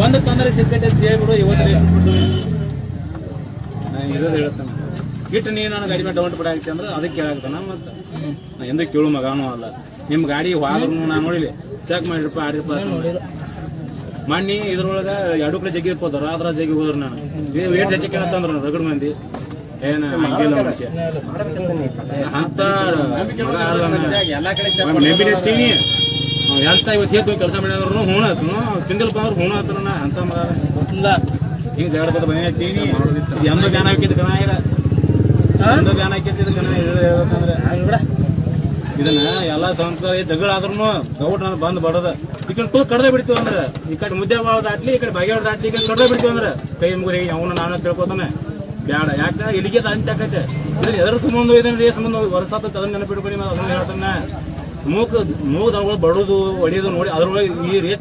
ಒಂದು ತೊಂದರೆ ಸಿಕ್ಕೈತೆ ಅಂತ ಹೇಳ್ಬಿಡು. ಇವತ್ತು ರೇಸ್ ಬಿಟ್ಟು ಇರೋದು ಹೇಳ್ತಾನೆ ಇಟ್ಟು ನೀನು ನನ್ನ ಗಾಡಿ ಮೇಲೆ ಡೌಂಟ್ ಬಿಡಾಕತಿ ಅಂದ್ರೆ ಅದಕ್ಕೆ ಕೇಳಾಗ್ತಾನ. ಮತ್ತೆ ನಾ ಎಂದೂ ಕೇಳು ಮಗನೂ ಅಲ್ಲ. ನಿಮ್ಮ ಗಾಡಿ ಹೋದ್ರು ನಾನು ನೋಡಿಲಿ ಚೆಕ್ ಮಾಡಿರಪ್ಪ ಆಡಿರಪ್ಪ ಮಣ್ಣಿ ಇದ್ರೊಳಗೆ 2 ಕಡೆ ಜಗ್ಗಿ ಇರ್ಬೋದಾರ ಅದ್ರ ಜಗ್ಗಿ ಹೋದ್ರು ನಾನು ರೇಟ್ ಹೆಚ್ಚಿಗೆ ಕೇಳತ್ತಂದ್ರ ರಗಡ್ ಮಂದಿ ಏನ ಹಂಗಿಲ್ಲ ಮನುಷ್ಯ ಅಂತ ನೆಂಬಿನಿರ್ತೀನಿ ಎಂತ ಇವತ್ತು ಹೇತು ಕೆಲಸ ಮಾಡಿದ್ರು ಹೂಣಾತನು ತಿಂದಿಲ್ಪ ಅಂದ್ರೆ ಹೂಣಾತನ ಅಂತ ಮಗ ಹಿಂಗೆ ಜಗಡ್ಬದ ಬಂದಿರ್ತೀನಿ. ಎಂದೋ ಜ್ಞಾನ ಹಾಕಿದ್ದು ಕಣ ಇದೆ ಎಂದೋ ಜ್ಞಾನ ಹಾಕಿದ್ದು ಕಣ ಹೇಳ್ಬೇಕಂದ್ರೆ ಇದನ್ನ ಎಲ್ಲಾ ಸಂಸ್ಕೃತಿ ಜಗಳ ಆದ್ರೂ ಗೌಟ್ ನಾನು ಬಂದ್ ಬಡದ ಈ ಕಡೆ ತೂ ಕಡ್ದ ಬಿಡ್ತೀವಿ ಅಂದ್ರೆ ಈ ಕಡೆ ಮುದ್ದೆ ಬಾಳ ದಾಟ್ಲಿ ಈ ಕಡೆ ಬಗೆಯವ್ರ ದಾಟ್ಲಿ ಈ ಕಡೆ ಕಡ್ದ ಬಿಡ್ತೀವಿ ಅಂದ್ರೆ ಕೈ ಮುಗಿ ಅವನು ನಾನು ತಿಳ್ಕೊತಾನೆ ಬ್ಯಾಡ. ಯಾಕಂದ್ರೆ ಇಲ್ಲಿಗೆ ಅಂತ ಆಕೈತೆ ಎದ್ರ ಸಂಬಂಧ ಇದೆ ರೇಸ್ ಸಂಬಂಧ ವರ್ಷಾತ ಅದನ್ನ ನೆನಪಿಟ್ಕೊಂಡು ಅದನ್ನ ಹೇಳ್ತಾನೆ ಮೂಗ್ ದನಗಳು ಬಡೋದು ಹೊಡಿಯೋದು ನೋಡಿ ಅದ್ರೊಳಗೆ ಈ ರೇಚ್